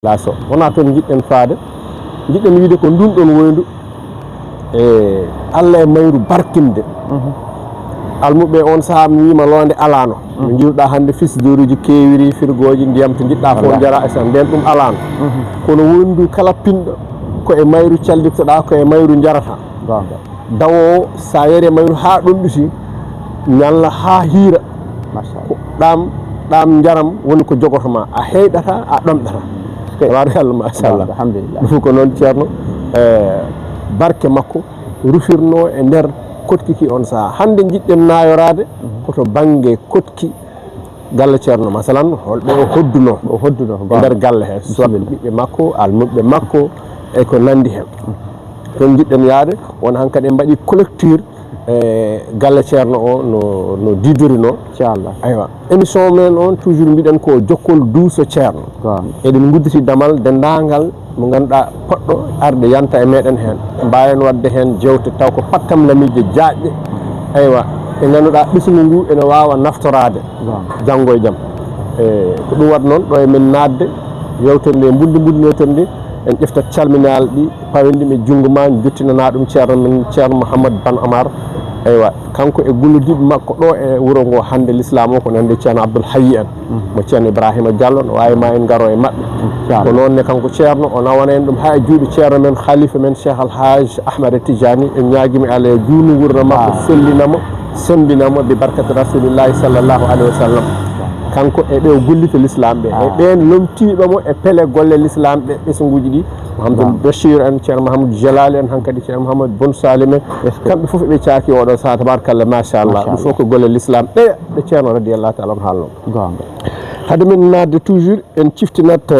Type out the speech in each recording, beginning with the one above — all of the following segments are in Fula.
laso wona toon jiɗɗen faade jiɗɗen wiide ko ndun ɗon woyndu e Allah e mayru barkinde almuɓe on saha mi wima londe alano no jiruɗa hande fils joruji keewiri firgoji ndiyam to jiɗɗa fof jara esen nden ɗum alano kono wondu kala pinɗo ko e mayru callitoɗa ko e mayru jarata dawowo sa yari mayru ha ɗonɗuti ñalla ha hiira ɗam jaram woni ko jogotoma a heyɗata a ɗomɗata tabarakallah machallah alhamdulillah ɗum fof ko noon ceerno barke makko rufirno e nder kotki ki on saha hande jiɗɗen nayorade koto banggue kotki galle ceerno masalan holɓe o hodduno e nder galle he soit ɓiɓɓe makko almuɓe makko e ko nandi hen toon jiɗɗen yaade won hankkadi en mbaɗi collecture e galle ceerno o no didorino inchallah aywa émission men on toujours mbiɗen ko jokkol duuso ceerno eɗen gudditi damal dendagal mo ganduɗa poɗɗo arde yanta e meɗen hen mbawen wadde hen jewte taw ko pattam lamije jaajƴe aywa ɓe ganduɗa ɓesgu ngu ene wawa naftorade janggo e jaam ko ɗum waɗa noon ɗo e men nadde yewtere nde buddinoten nde en ƴeftat calminal ɗi pawendiɓe junggo ma jottinana ɗum ceerno men ceerno Mouhamadou Ban Amar aywa kanko e gullodiɓe makko ɗo e wuuro ngo hande l'islam o ko nande ceerno Abdoul Hayyi en mo ceerno Ibrahima Diallo no wawi ma en garo e mabɓe ko noonne kanko ceerno o nawana en ɗum ha e juuɗe ceerno men khalifa men Cheikh Alhaji Ahmada Tidiani en ñaguimi Allah e juunu gurna makko sellinamo sembinamo bi barkati rasulillahi sallllahu alayhi wa sallam kanko e ɓe o gollita l'islam ɓe e ɓen lomtiɓamo e pele golle l'islam ɓe ɓesguji ɗi Mouhamadou Bachir en ceerno Mahamadou Jalali en hankkadi ceerno Mouhamadou Bon Salim en kamɓe foof ɓe caaki oɗo saha tabarakallah machallah ɗum fof ko golle l'islam ɗe ceerno radiallahu taala on haalno hade men nadde toujours en ciftinat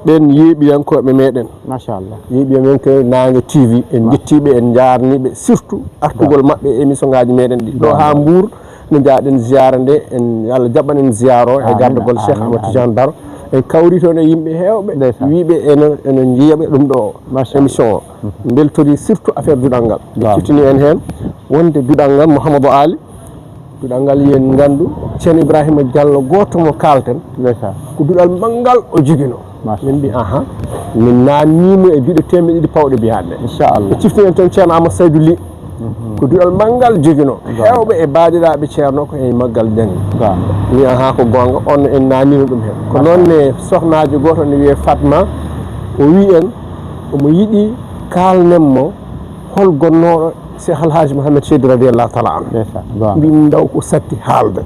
ɓen yeeɓiyankoɓe meɗen machallah yeeɓiya men ko Nangue TV en jettiɓe en jarniɓe surtout artugol mabɓe e émission ngaji meɗen ɗi ɗo ha Mbour no jaaɗen ziyara nde en Allah jaɓan en ziyaro e gardogol Cheikh Amadou Tidiane Daro en kawri toon e yimɓe hewɓe wiiɓe ene jiiyaɓe ɗum ɗo émission o beltori surtout affaire duɗal ngal ciftini en hen wonde duɗal ngal Mouhamadou Ali duɗal ngal yen gandu ceerno Ibrahima Diallo goto mo kalten ko duɗal manggal o joguino min mbi ahan min nannimo e duuɗe temedde ɗiɗi pawɗe biyaɗe inchallah ciftini en toon ceerno Amadou Saydou Ly ko duɗal manggal joguino hewɓe e baɗiraɓe ceerno ko e maggal dañi mi aha ko gonga on en nanino ɗum hen ko noonne sohnajo goto ne wiye Fatma o wi en omo yiiɗi kalnenmo hol gonnoɗo Cheikh Alhaji Mouhamed Seydou radiallahu taala anu mbimi daw ko satti haalde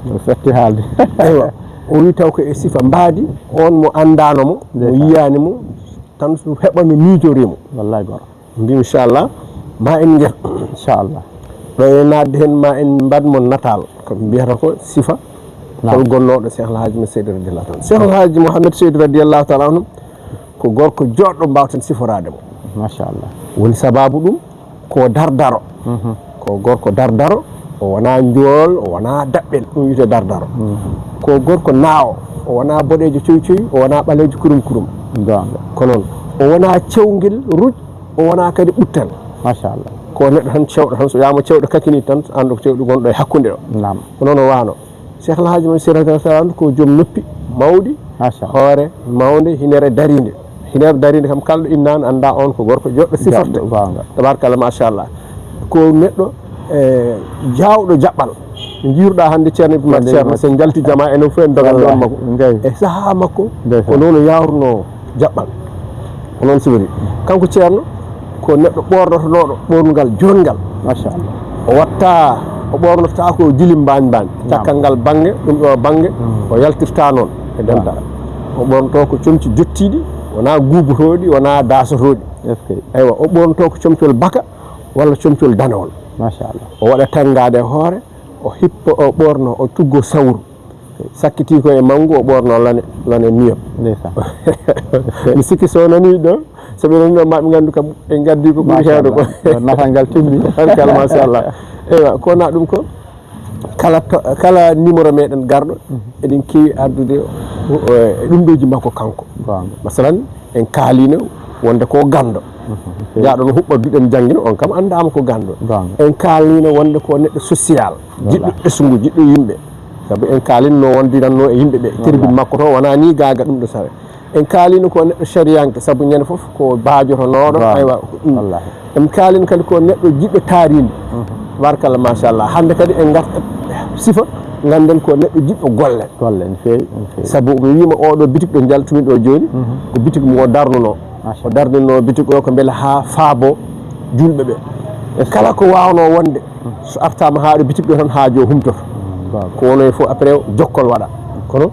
eywa o wi taw ko e sifa mbaadi on mo andanomo mo yiyanimo tan so heɓami miijorimo wallahi goro mbimi inchallah ma en guer inchallah ɗo e nadde hen ma en mbadmo natal ko mbiyata ko sifa hol gonnoɗo Cheikh Alhaji Mouhamed Seydou radiallahu taala Cheikh Alhaji Mouhamed Seydou radiallahu taala anu ko gorko joɗɗo mbawten siforademo machallah woni sababu ɗum ko dardaro ko gorko dardaro o wona njool o wona daɓɓel ɗum wiyete dardaro ko gorko naawo o wona boɗejo coy coy o wona ɓalejo kurum kurum ko noon o wona cewguel ruj o wona kadi ɓuttal machallah ko neɗɗo tan cewɗo tan so wiyama cewɗo kakini tan ando ko cewɗo gonɗo e hakkude o ko noon o wano Cheikh Alhaji Mouhamed Seydou radiallahu taala ko joom noppi mawɗi hoore mawde hinere darinde hinere darinde kam kalɗo innani anda on ko gorko joɗɗo siforde tabarakallah machallah ko neɗɗo jawɗo jaɓɓal jiruɗa hande ceerno Ibrahima ceerno sen jalti jama enen fof en dogal ɗon makko e saaha makko ko noon o yawruno jaɓɓal ko noon sowori kanko ceerno ko neɗɗo ɓornotonoɗo ɓornugal jongal machallah o watta o ɓornotota ko jilim mbañ cakkal ngal banggue ɗum ɗo banggue o yaltirta noon e dendal o ɓornoto ko comci jottiɗi wona guubotoɗi wona dasotoɗi eywa o ɓornoto ko comcol baka walla comcol danewol machallah o waɗa tangade hoore o hippa o ɓorno o tuggo sawru sakkiti ko e manggu o ɓorno lane niyam mi sikki so nani ɗo soɓe nani ɗo maɓe gandu kam e gaddi ko ɓuuri hewde ko nafal ngal timmi kala machallah eywa ko na ɗum ko kala numéro meɗen garɗo eɗen kewi ardude e ɗumɗoji makko kanko masalan en kaalino wonde ko gando jaaɗo no huɓɓa duɗen jangguino on kam andama ko gando en kaalino wonde ko neɗɗo social jiɗɗo ɓesgu jiɗɗo yimɓe saabu en kaalinno wondiranno e yimɓe ɓe tribune makko to wona ni gaga ɗum ɗo sawe en kalino ko neɗɗo shariyanke sabu ñande fof ko baajotonoɗo aywa en kalino kadi ko neɗɗo jiɗɗo taaride tabarkalla machallah hande kadi en garta sifa ganden ko neɗɗo jiɗɗo golle no feewi sabu mi wima oɗo bitik ɗo jaltumi ɗo joni ko bitik mo o darnuno bitik o ko beele ha faabo julɓe ɓe e kala ko wawno wonde so artama haɗo bitik ɗo tan haajo humtoto ko wono fof après jokkol waɗa kono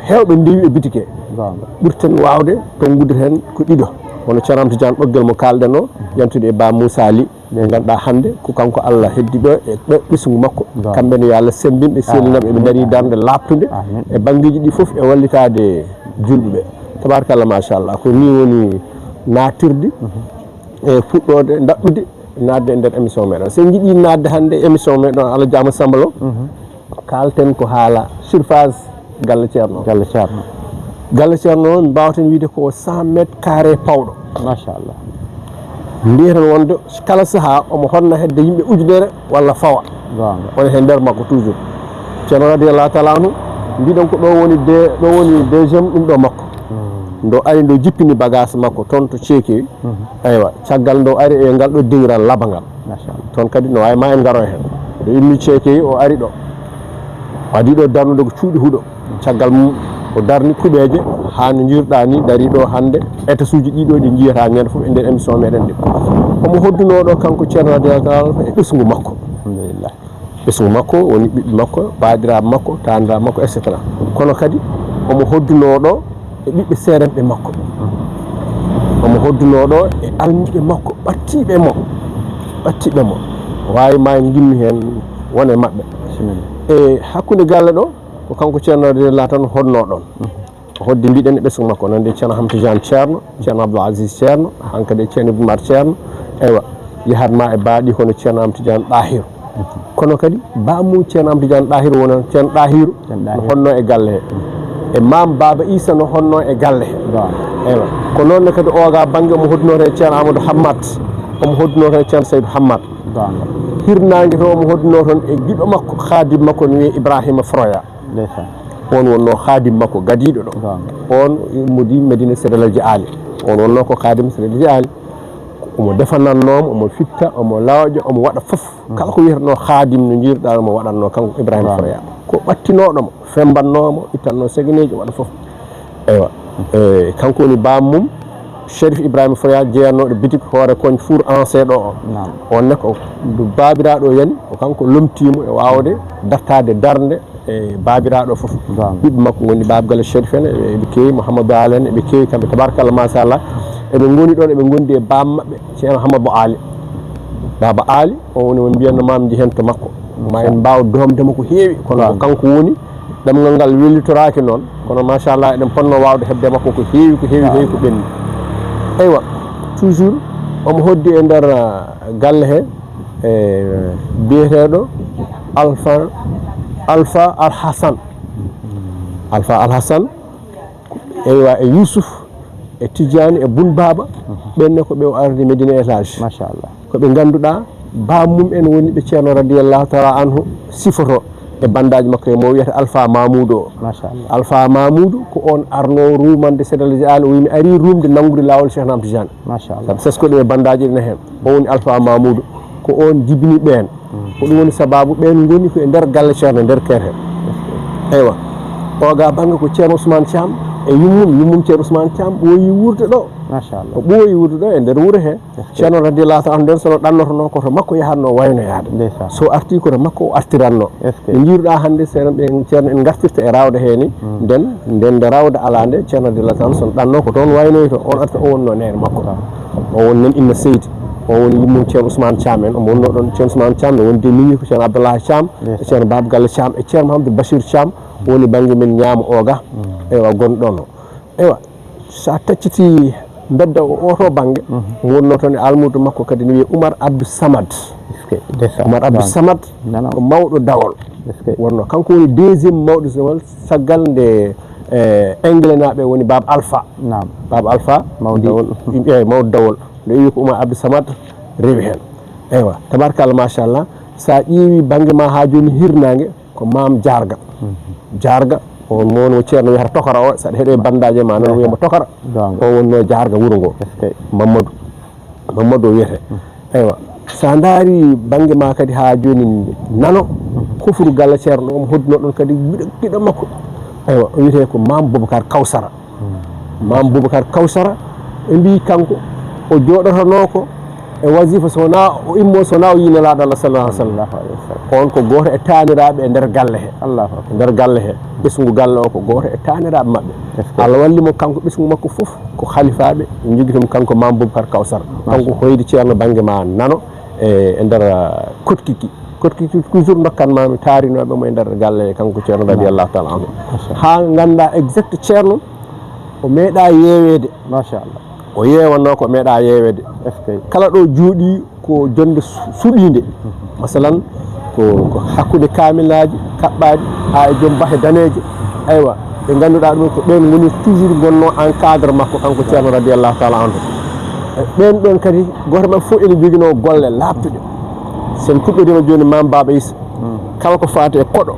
hewɓe ndewi e bitik e ɓurten wawde to guddata hen ko ɗiɗo wono ceerno Hamtou Tidiane ɓoggel mo kalɗen o yantude e ba Moussa Ly ɓe ganduɗa hande ko kanko Allah heddi ɗo e ɓesgu makko kamɓene yo Allah sembinɓe selinaɓe ɓe daari darde laptude e banggueji ɗi foof e wallitade julɓeɓe tabarakallah machallah ko ni woni natirde e fuɗɗode daɓɓude nadde e nder émission meɗen sen jiiɗi nadde hande émission meɗen Allah jama sambalo kalten ko haala surface galle ceerno galle ceerno mi mbawten wiide ko 100 mètres carré pawɗo machallah ndiyen wonde kala saaha omo honna hedde yimɓe ujunere walla fawa woni hen nder makko toujours ceerno radiyallahu taala anhu mbiɗon ko ɗo woni deuxiéme ɗum ɗo makko ndo ari ndo jippini bagage makko toon to ceekewi aywa caggal ndo ari e ngal ɗo dingiral labangal toon kadi no wawi ma en garo hen ɗo immi ceekewi o ari ɗo waɗi ɗo darnude ko cuuɗi huuɗo caggal mum o darni kuɓeje ha no jirɗa ni dari ɗo hande états uji ɗiɗo ɗi jiyata ñande foof e nder émission meɗen ɗi omo hoddunoɗo kanko ceerno radiyallahu e ɓesgu makko alhamdulillah ɓesgu makko woni ɓiɓɓe makko baadiraɓe makko tandiraɓe makko et cetera kono kadi omo hoddunoɗo e ɓiɓɓe seerenɓe makko omo hoddunoɗo e almuɓe makko ɓattiɓe mo wawi ma en gimmi hen wone mabɓe e hakkude galle ɗo ko kanko ceerno radiyallahu tan honno ɗon o hoddi mbiɗen e ɓesgu makko nande ceerno Hamtou Tidiane ceerno Abdoul Aziz ceerno hankadi e ceerno Boumar ceerno eywa yahatma e baaɗi hono ceerno Hamtou Tidiane ɗahiru kono kadi bamum ceerno Hamtou Tidiane ɗahiru wona ceerno ɗahiru no honno e galle he e mam Baba Issa no honno e galle he eywa ko noonne kadi oga banggue omo hoddunoto e ceerno Amadou Hammad omo hoddunoto e ceerno Seydou Hammad hirnangue to omo hodduno toon e giɗo makko khadim makko no wiye Ibrahima Froya on wonno khadim makko gadiɗo ɗo on modi Medina Sédalaji Ali on wonno ko khadim Sédalaji Ali omo defanannomo omo fitta omo lawƴa omo waɗa foof kala ko wiyatano khadim no jiirɗa omo waɗanno kanko Ibrahima Froya ko ɓattinoɗomo fembannomo ittanno segeneji waɗa foof eywa kanko woni bamum Chérif Ibrahima Froya jeeyannoɗo bitik hoore koñ four ancé ɗo on ne ko babiraɗo yani o kanko lomtimo e wawde dartade darde e babiraɗo foof ɓiɓɓe makko goni babgal Chérif en eɓe kewi Mouhamadou Ali en eɓe kewi kamɓe tabarakallah machallah eɓe goni ɗon eɓe gondi e bam mabɓe ceerno Hamadou Ali Baba Ali o woni won mbiyanno mamji hen to makko ma en mbaw domdemo ko heewi kono ko kanko woni ɗemgal ngal wellitoraki noon kono machallah eɗen ponno wawde hebde makko ko heewi ko ɓenni eywa toujours omo hoddi e nder galle he e biyeteɗo Alpha Al Hassan eywa e Youssouf e Tidiane e Boun Baba ɓenne ko ɓe arde Médina étage machallah ko ɓe ganduɗa bamum en woni ɓe ceerno radiyallahu taala anhu sifoto e bandaji makko e mo wiyata Alpha Mamoudou o machallah Alpha Mamoudou ko on arno rumande Sédalaji Ali o wi mi ari rumde nangude lawol Cheikh Hamtou Tidiane machallah sasko ɗe bandaji ɗene hen o woni Alpha Mamoudou ko on jibini ɓen ko ɗum woni sababu ɓen goni ko e nder galle ceerno nder kere eywa oga banggue ko ceerno Ousmane Thiam e yummum ceerno Ousmane Thiam ɓooyi wurde ɗo machallah o ɓooyi wurde ɗo e nder wuuro he ceerno radiyallahu taala nden sono ɗannotono koto makko yahatno waynoyade so arti koto makko o artiranno ɓe jiiruɗa hande ceerno en gartirta e rawde he ni nden nde rawde ala nde ceerno radiyallahu taala sono ɗanno ko toon waynoyto on arta o wonno nene makko o won nen inna seydi o woni yummum ceerno Ousmane Thiam en omo wonno ɗon ceerno Ousmane Thiam ne wondi mini ko ceerno Abdoulahi Thiam e ceerno Baba Galle Thiam e ceerno Mahamadou Bachir Thiam woni banggue men ñaamo oga eywa gonɗon o eywa sa tacciti bedda oto banggue wonno toon e almudo makko kadi ne wiye Oumar Abdou Samad Oumar Abdou Samad ko mawɗo dawol wonno kanko woni deuxiéme mawɗo dawol saggal nde anglais naɓe woni Baba Alpha mawɗo dawol nde wi ko Oumar Abdou Samad rewi hen eywa tabarkallah machallah sa ƴeewi banggue ma ha joni hirnangue ko mam Jarga on mono ceerno wiyata tokara o saɗa heeɗo bandaje ma noon wiyamo tokara o wonno jarga wuuro ngo mamadou o wiyete eywa sa daari banggue ma kadi ha joni nano kufru galle ceerno omo hodduno ɗon kadi giɗo makko eywa o wiyete ko Mame Boubacar Kawsara Mame Boubacar Kawsara ɓe mbi kanko o joɗotono ko e wasifa sowona o immo sowona o yinelaɗo Allah sallallahu alaihi wasallam on ko goto e taniraɓe e nder galle he nder galle he ɓesgu galle o ko goto e taniraɓe mabɓe Allah wallimo kanko ɓesgu makko foof ko khalifaɓe joguitomo kanko Mame Boubacar Kawsara kanko hoyde ceerno banggue ma nano e nder kotkiki toujours dokkanmami tarinoɓe mo e nder galle kanko ceerno radiyallahu taala anhu ha ganda exact ceerno o meeɗa yewede machallah o yewanno ko meeɗa yewede kala ɗo jooɗi ko jonde suɗinde masalan ko hakkude kamillaji kaɓɓaɗi ha e joom bahe daneje aywa ɓe ganduɗa ɗum ko ɓen woni toujours gonno encadre makko kanko ceerno radiyallahu taala anhu ɓen ɗon kadi goto men fof ene joguino golle labtuɗe sen kuɓɓodima joni Mame Baba Issa kala ko fate e koɗo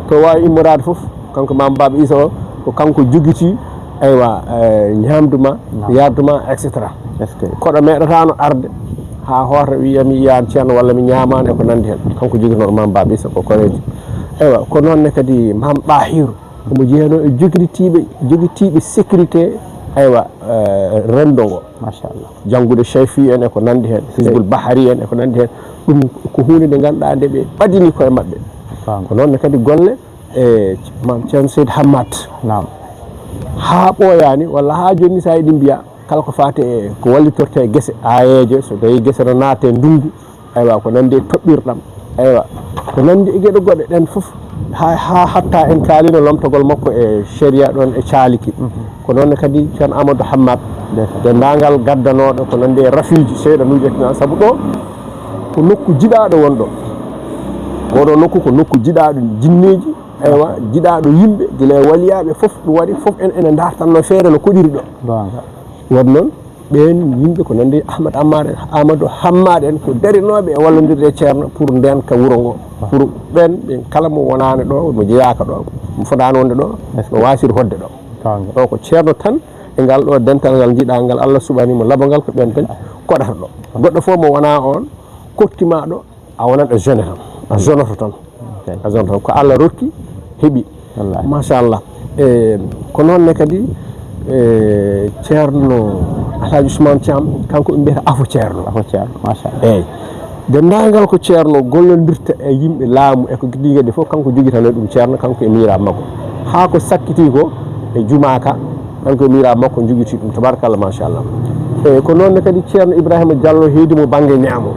to wawi immorade foof kanko Mame Baba Issa o ko kanko joguiti aywa ñamduma yarduma etc koɗo meɗatano arde ha hoota wiyami yiyani ceerno walla mi ñamani e ko nandi hen kanko joguinoɗo Mame Baba Issa ko koreji eywa ko noonne kadi Mame Ɗahiru omo jeeyano e joguitiɓe sécurité aywa rendo ngo machallah janggude Cheyfi en e ko nandi hen Hizbul Bahari en e ko nandi hen ɗum ko hunde nde ganduɗa nde ɓe ɓadini koye mabɓe ko noonne kadi golle e Mame Ceerno Seydou Hammat ha ɓooyani walla ha joni sa yiɗi mbiya kala ko fate e ko wallitorte e guese ayeje so tawi guese no naate ndungu aywa ko nandi e toɓɓirɗam aywa ko nandi e gueɗe goɗɗe ɗen foof ha hatta en kaalino lomtogol makko e sharia ɗon e caaliki ko noonne kadi ceerno Amadou Hammat dendagal gaddanoɗo ko nandi e rafiji seyɗa nuƴetina saabu ɗo ko nokku jiɗaɗo wonɗo oɗo nokku ko nokku jiɗaɗo jinneji eywa jiɗaɗo yimɓe guila e waliyaɓe foof ɗum waɗi foof ene dartanno feere no koɗiri ɗo won noon ɓen yimɓe ko nandi Amadou Hammad en ko darinoɓe e wallodirde e ceerno pour ndenka wuuro ngo pour ɓen kala mo wonani ɗo mo jeeyaka ɗo mo fotani wonde ɗo no wasiri hodde ɗo ko ceerno tan e ngal ɗo dental ngal jiiɗa ngal Allah suɓanimo labangal ko ɓen tan koɗata ɗo goɗɗo fof mo wona on koktima ɗo a wonat e jeune tan a zonoto tan ko Allah rokki heeɓi machallah ko noonne kadi ceerno Alhaji Ousmane Thiam kanko ɓe mbiyata afo ceerno machallah eyyi dendagal ko ceerno gollodirta e yimɓe laamu e ko guiɗi fof kanko joguitano ɗum ceerno kanko e miira makko ha ko sakkiti ko e jumaka kanko e miira makko joguiti ɗum tabarakallah machallah eyyi ko noonne kadi ceerno Ibrahima Diallo heedimo banggue ñaamo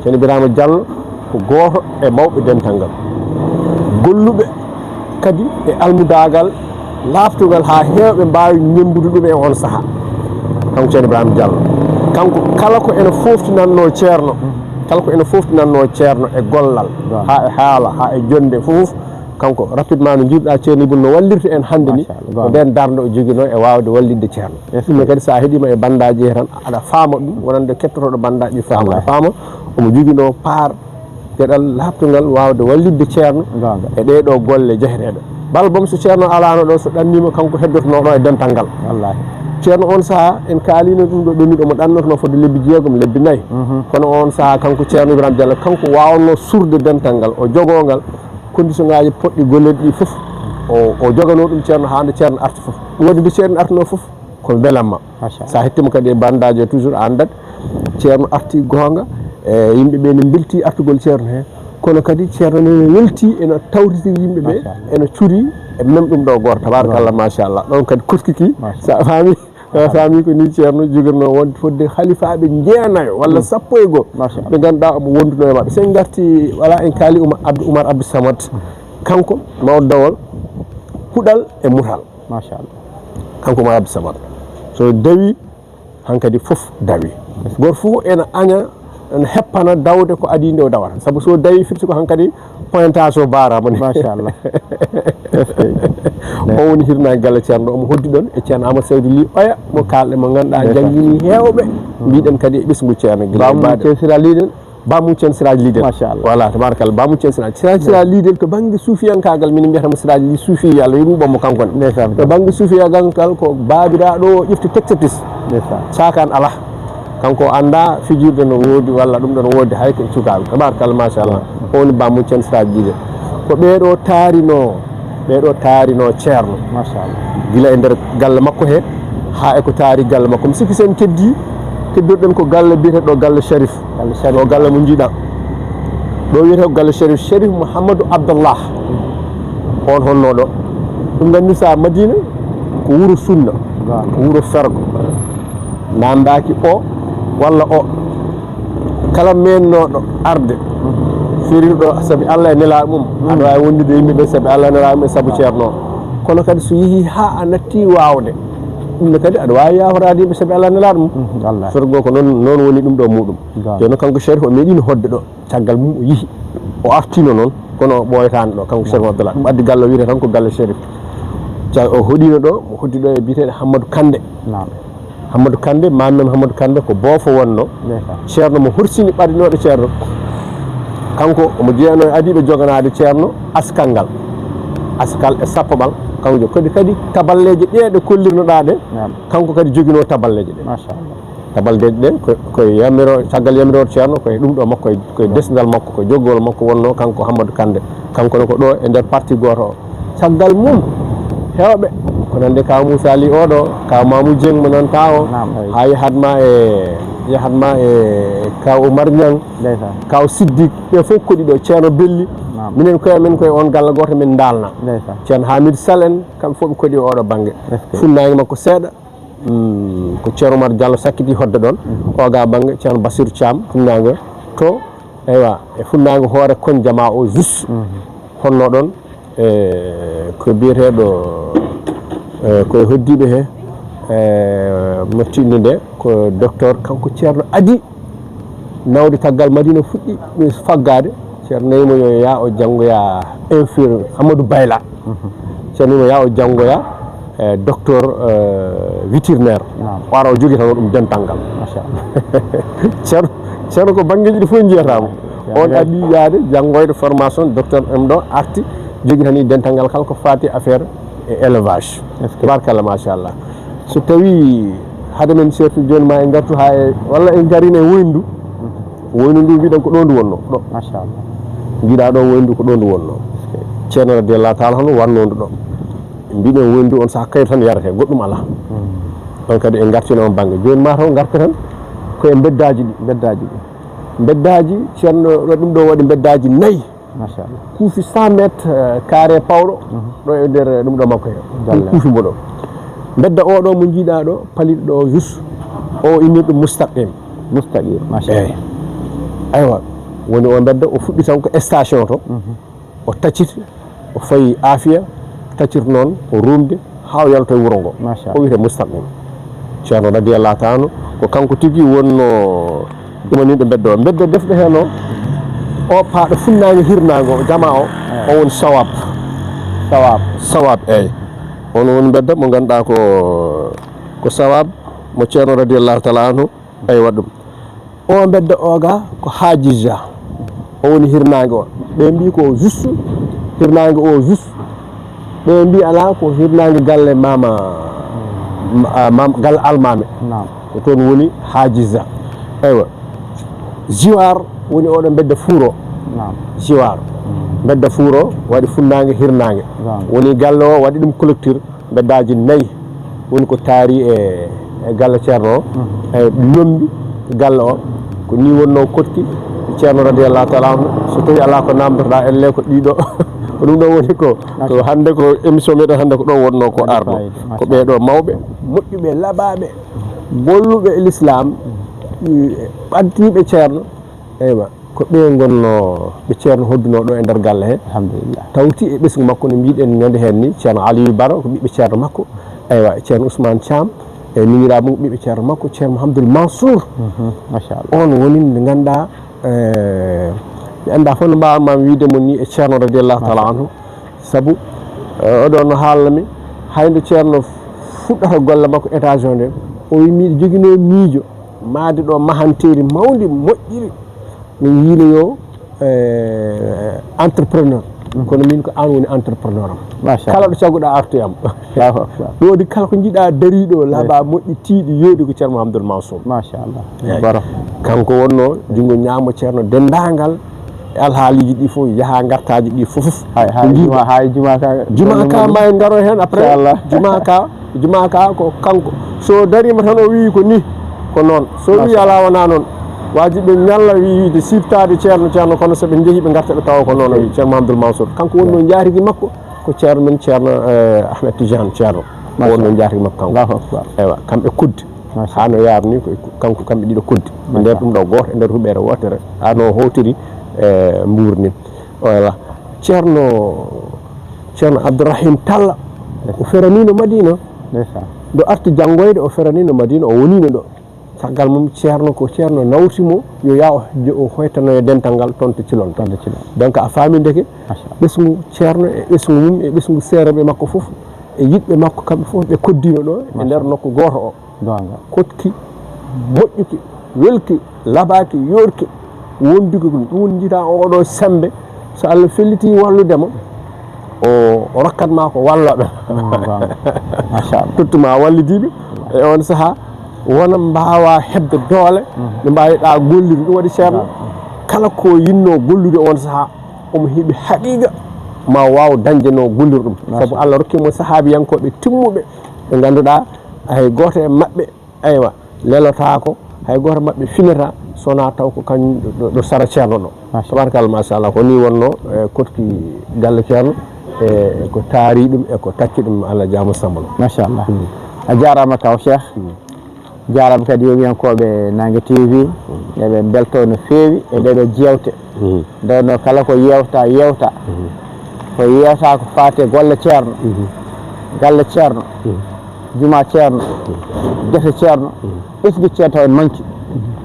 ceerno Ibrahima Diallo ko goto e mawɓe dental ngal golluɓe kadi e almudagal laftugal ha hewɓe mbawi ñembude ɗum e on saaha kanko ceerno Ibrahima Diallo kanko kala ko ene foftinanno ceerno e gollal ha e haala ha e jonde fof kanko rapidement no jiɗɗa ceerno Ibou no wallirta en hande ni ko nden darde o joguino e wawde wallidde ceerno ɗum kadi sa heeɗima e bandaji he tan aɗa faama ɗum wonande kettotoɗo bandaji faama omo joguino paar gueɗal labtugal wawde wallidde ceerno e ɗeɗo golle jeeheteɗe balbam so ceerno alano ɗo so ɗannima kanko heddotonoɗo e dental ngal ceerno on saaha en kaalino ɗum ɗo ɗomiɗo mo ɗannotono fodde lebbi 6 lebbi 4 kono on saaha kanko ceerno Ibrahima Diallo kanko wawno surde dental ngal o jogongal condition ngaji poɗɗi golleɗi ɗi foof o jogano ɗum ceerno hande ceerno arta foof wonde nde ceerno artano foof kono belamma sa hettima kadi e bandaji toujours a andat ceerno arti gonga e yimɓeɓe ne belti artugol ceerno he kono kadi ceerno ne welti ene tawtiti yimɓeɓe ene cuuri e même ɗum ɗo goto tabarakallah machallah ɗon kadi koskiki sa faami ko ni ceerno jogorno wonde fodde halifaɓe jeenayo walla 11 ɓe ganduɗa omo wonduno e mabɓe sen garti wala en kaali Oumar Abdou Samad kanko mawɗo dawol huɗal e mutal machallah kanko Oumar Abdou Samad so dawi hankadi foof dawi goto fof ene aña ene heppana dawde ko adinde o dawata saabu so dawi firti ko hankadi pointage o barama ni machallah o woni hirnaki galle ceerno omo hoddi ɗon e ceerno Amadou Saydou Ly oya mo kalɗe mo ganduɗa jangguini hewɓe mbiɗen kadi e ɓesgu ceerno guila sira liɗen bamum cen siraji lidel machallah voilà tabarakallah bamum cen siraji lidel to banggue soufiyankagal min mbiyata mo siraji li soufi Allah yuɓamo kankone to banggue soufiyankagal ko babiraɗo o ƴefti tektatis sakan ala kanko anda fijirde no wodi walla ɗum ɗon wodi hay ko cukaɓe tabarakallah machallah o woni bamum cen siraji lidel ko ɓeɗo taarino ceerno machallah gila e nder galle makko he ha eko taari galle makko mi sikki sen keddirɗen ko galle biyeteɗo galle Sharif o galle mo jiiɗa ɗo wiyete ko galle Sharif Mouhamadou Abdallah on honnoɗo ɗum gandi sa Madina ko wuro sunna ko wuro fergo namdaki o walla o kala mennoɗo arde firiɗo saabi Allah e nelaɗo mum aɗa wawi wondude yimɓeɓe saabi Allah e nelaɗo mum saabu ceerno kono kadi so yeehi ha a natti wawde ɗum ne kadi aɗa wawi yaforade yimɓe saabi Allah e nelaɗo mum sorgo ko noon woni ɗum ɗo muɗum joni kanko Sharif o meeɗino hodde ɗo caggal mum o yeehi o artino noon kono ɓoytani ɗo kanko Sharif Abdallah ɗum addi galle o wiyete tan ko galle Sharif o hoɗino ɗo mo hoddi ɗo e biyeteɗo Hammadou Kande mammen Hammadou Kande ko boofo wonno ceerno mo horsini ɓaɗinoɗo ceerno kanko omo jeeyano e adiɓe joganade ceerno askal e sappoɓal kanko kadi taballeje ɗe kollirnoɗa ɗe kanko kadi joguino taballeje ɗe taballeje ɗe koye yamiro caggal yamiroɗo ceerno koye ɗum ɗo makko koye desdal makko koye joggol makko wonno kanko Hammadou Kande kanko ne ko ɗo e nder parti goto o caggal mum hewɓe ko nande kaw Moussa Ly oɗo kaw Mamou Dieng mo nan ta o ha yahatma e kaw Oumar Niang kaw Siddiq ɓe fof koɗi ɗo ceerno Belli minen koye men koye on galle goto min dalna ceerno Hamid Sall en kamɓe fof ɓe koɗi oɗo banggue funnangue makko seeɗa ko ceerno Oumar Diallo sakkiti hodde ɗon oga banggue ceerno Bassirou Thiam funnague to eywa e funnague hoore kon jama o jus honno ɗon ko biyeteɗo koye hoddiɓe he mottinde nde ko docteur kanko ceerno adi nawde taggal Madina fuɗɗi ɗum faggade ceerno nayimo yo ya o janggoya infirme Amadou Bayla ceerno nayimo ya o janggoya docteur vétérinaire o ara o jogui tan ɗum dental ngal ceerno ko banggueji ɗi fof jiyatamo on adi yaade janggoyde formation docteur m ɗo arti jogui tan dental ngal kala ko fati affaire e élevage tabarkallah machallah so tawi hade men certu joni ma en gartu ha walla en garine woyndu ndu mbiɗen ko ɗo ndu wonno ɗo machallah mbiɗa ɗo woyndu ko ɗo ndu wonno ceerno radiallahu taala hono wannondu ɗo mbiɗen woyndu on saaha kayit tan yarate goɗɗum ala on kadi en gartino on banggue joni ma taw garta tan koye beddaji ceerno ɗum ɗo waɗi beddaji 4 machallah kuufi 100 métres carré pawɗo ɗo e nder ɗum ɗo makko he kuufi mbo ɗo bedda oɗo mo jiiɗa ɗo paliɗo ɗo jus o inni ɗum moustaqim machallah aywa woni o bedda o fuɗɗi tan ko station to o tacciti o fayi Afia tacciti noon o rumde ha o yalto e wuuro ngo o wiyete moustaqim ceerno radiallahu taala ko kanko tigui wonno ɗumaniɗo bedda o bedda defɗo hen o paaɗo funnague hirnague o jama o woni sawab eyyi on woni bedda mo ganduɗa ko sawab mo ceerno radiallahu taala anhu ay waɗum o bedda oga ko hajija o woni hirnague o ɓe mbi ko juste hirnague o juste ɓe mbi ala ko hirnague galle mama galle almame ko toon woni hajija eywa jiwar woni oɗo bedda fuuro jiwar bedda fuuro waɗi funnague hirnague woni galle o waɗi ɗum collecture beddaji 4 woni ko taari e galle ceerno o e lombi galle o ko ni wonno kotti ceerno radiallahu taala anhu so tawi ala ko namdotoɗa elle ko ɗiɗo ko ɗum ɗo woni ko hande ko émission meɗen hande ko ɗo wonno ko arno ko ɓeɗo mawɓe moƴƴuɓe laaɓaɓe bolluɓe e l'islam ɓaddiɓe ceerno eywa ko ɓe gonno ɓe ceerno hodduno ɗo e nder galle he alhamdulillah tawti e ɓesgu makko no mbiɗen ñande hen ni ceerno Aliou Baro ko ɓiɓɓe ceerno makko eywa ceerno Ousmane Thiam e miniraɓe mum ɓiɓɓe ceerno makko ceerno Mouhamadoul Mansour machallah on woni nde ganduɗa mi anda fof no mbawatma wiide mo ni e ceerno radiallahu taala anhu saabu oɗon no haalami hayde ceerno fuɗɗata golle makko étage nde o wi miɗo joguino miijo maade ɗo mahanteri mawdi moƴƴiri min yiino yo entrepreneur kono min ko an woni entrepreneur am kala ɗo cagguɗa artu yam wodi kala ko jiiɗa dariɗo laaɓa moƴƴi tiiɗi yooɗi ko ceerno Mouhamadoul Mansour machallah baro kanko wonno jungo ñaamo ceerno dendagal e alhaaliji ɗi fof yaha gartaji ɗi fof hay juma ka ma en garo hen après juma ka ko kanko so darima tan o wi ko ni ko noon so wi ala wona noon wajiɓe ñalla wiide siftade ceerno kono soɓe jeehi ɓe garta ɓe tawa ko noon o wi ceerno Mouhamadoul Mansour kanko wonno jaarigi makko ko ceerno men ceerno Ahmed Tidiane ceerno wonno jaarigi makko kanko eywa kamɓe kudde hano yarni kanko kamɓe ɗiɗo kudde nder ɗum ɗo goto e nder huɓere wotere hano howtiri mburni voilà ceerno Abdourahim Talla o feranino Madina ɗo arti janggoyde o feranino Madina o wonino ɗo caggal mum ceerno ko ceerno nawtimo yo ya o hoytano e dental ngal toon to Cilon donc a faami ndeke ɓesgu ceerno e ɓesgu mum e ɓesgu seereɓe makko fof e yiɗɓe makko kamɓe fof ɓe koddino ɗo e nder nokku goto o kotki moƴƴuki welki labaki yorki wondugo ɗum woni jiita oɗo sembe so Allah felliti walludemo o rokkatma ko walloɓe machallah tottuma wallidiɓe e on saaha wona mbawa hebde doole ɓe mbawiɗa gollude ɗum waɗi ceerno kala ko yinno gollude on saaha omo heeɓi haqiqa ma waw dañde no gollir ɗum saabu Allah rokkimo sahabiyankoɓe timmuɓe ɓe ganduɗa hay goto e mabɓe aywa lelotako hay goto mabɓe finata sona taw ko kañum ɗo sara ceerno ɗo tabarakallah machallah ko ni wonno kotki galle ceerno e ko taari ɗum e ko takki ɗum Allah jaamu sambalo machallah a jarama kaw Cheikh jarama kadi yewiyankoɓe Nangue TV eɓe belto no feewi e ɗeɗo jewte ndewno kala ko yewta ko yewta ko fate golle ceerno galle ceerno juma ceerno guese ceerno ɓesgu ceerno taw en manki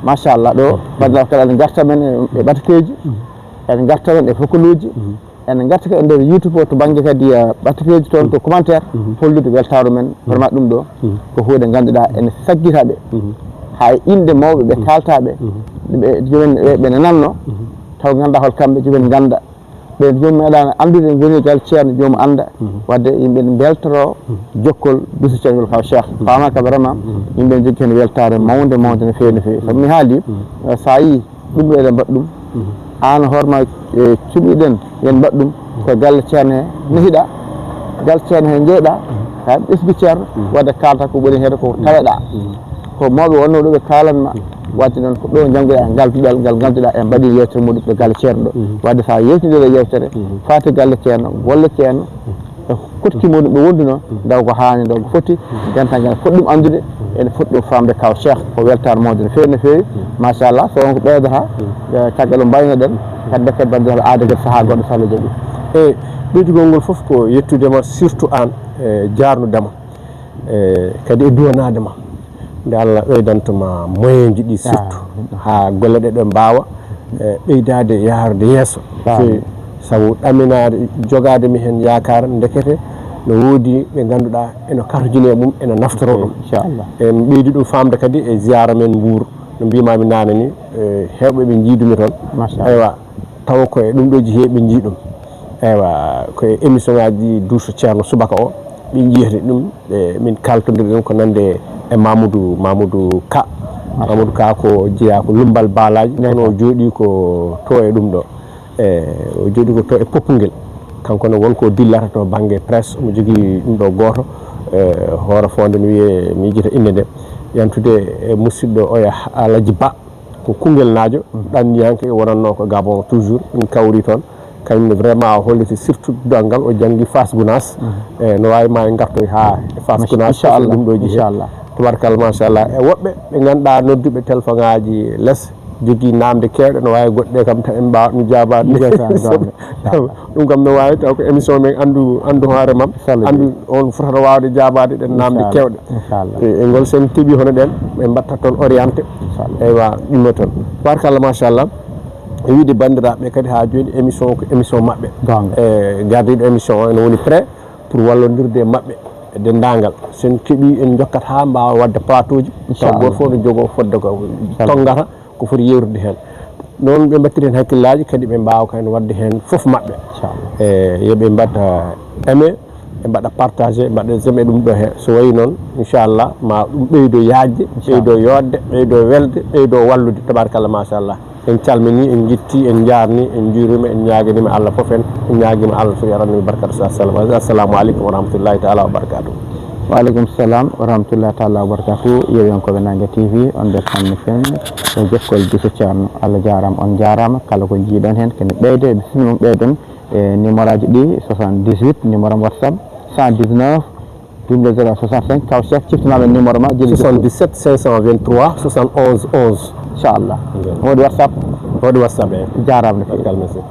machallah ɗo bandiraɓe kadi en garta men e ɓatakeji en garta men e fokoluji en garta kadi e nder YouTube o to banggue kadi ɓatakeji toon ko commentaire hollude weltare men vraiment ɗum ɗo ko hunde ganduɗa ene saggitaɓe ha inde mawɓe ɓe kaltaɓe ɓe nananno taw ganduɗa hol kamɓe jomen ganda ɓe jomum meeɗano andude gonigal ceerno jomum anda wadde yimɓe beltoro jokkol bisu ceerno kaw Cheikh fama ka vraiment yimɓe jogui hen weltare mawde no fewi sabu mi haali sa yi ɗum ɗo eɗen mbaɗa ɗum an hoorema cuɓiɗen yen mbaɗa ɗum ko galle ceerno he nehiɗa galle ceerno he jeeyɗa ha ɓesgu ceerno wadde kalta ko ɓuuri heede ko taweɗa ko mawɓe wonno ɗo ɓe kalanma wadde noon ko ɗo janggoɗa e galduɗal ngal ganduɗa en mbaɗi yewtere muɗum ɗo galle ceerno ɗo wadde sa yewtidire yewtere fati galle ceerno golle ceerno e kotki muɗum ɗo wonduno daw ko hani daw ko foti dental ngal foɗi ɗum andude ene foti ɗum famde kaw Cheikh ko weltare mawde no fewi machallah so wonko ɓeydata caggal o mbaynoɗen kadi kadi bandiraɓe aada kadi saaha goɗɗo so Allah jaaɓi eyyi ɓeydugol ngol foof ko yettudema surtout an jarnudema kadi e duwanadema nde Allah ɓeydantoma moyen ji ɗi surtout ha golle ɗe ɗe mbawa ɓeydade yarude yesso sabu ɗaminade jogademi hen yakar dekete no woodi ɓe ganduɗa eno karjini e mum eno naftoro ɗum inchallah en ɓeydi ɗum famde kadi e ziyara men Mbour no mbimami nane ni hewɓe ɓe jiidumi toon aywa taw koye ɗum ɗoji heeɓe jiiɗum eywa koye émission ngaji douche ceerno subaka o ɓe jiyata ɗum min kaltodir ɗum ko nande e Mamoudou Ka ko jeeya ko lumbal balaji kono o jooɗi ko to e ɗum ɗo o jooɗi ko to e Poppungel kanko ne wonko dillata to banggue presse omo jogui ɗum ɗo goto hoore fonde no wiye mi yejjita inde nde yantude e musidɗo oya Alaji Ba ko Koungheul naajo ɗanniyanke wonanno ko Gabon toujours ɗum kawri toon kañumne vraiment o holliti surtout dangal o janggi Fass Gounass no wawi ma en gartoy ha Fass Gounass ɗum ɗo inchallah tabarkalla machallah e woɓɓe ɓe ganduɗa nodduɓe téléphone ngaji less jogui namde kewɗe no wawi goɗɗe kam ta en mbawa ɗum jabade ɗum kam no wawi taw ko émission men andu hoore mam andu on fotata wawde jabade ɗen namde kewɗe e ngol sen keeɓi hono ɗen ɓe mbatta toon orienté eywa ɗumno toon tabarkalla machallah e wiide bandiraɓe kadi ha joni émission ko émission mabɓe e gardiɗo émission o ene woni prêt pour wallodirde e mabɓe e dendagal sen keeɓi en jokkat ha mbawa wadde plateau ji taw goto fof no jogo fodde ko tongata ko foti yewtude hen noon ɓe mbattiri hen hakkillaji kadi ɓe mbawa kayne wadde hen foof mabɓe yoɓe mbaɗa aimé ɓe mbaɗa partagé mbaɗa j'aime ɗum ɗo he so wayi noon inchallah ma ɗum ɓeydo yajde ɓeydo yodde ɓeydo welde ɓeydo wallude tabarakallah machallah en calmini en jitti en jarni en juurima en ñaguinima Allah foof en ñaguima Allah so yaranni barkatu sa sallam assalamu aleykum wa rahmatullahi taala wa barakatuh. Waaleykum salam wa rahmatullahi taala wa barakatuh. Yeewiyankoɓe Nanggue TV on beltanima fewne e jokkol Guisse Ceerno. Allah jarama on jarama kala ko jiiɗon hen kene ɓeyde bisimilla mum ɓeydon e numéro aji ɗi 78 numéro WhatsApp 119 0065 kaw Cheikh ciftanaɓe numéro ma 77 523 71 11 inchallah. Woodi WhatsApp waɗi WhatsApp e jarama no fewi.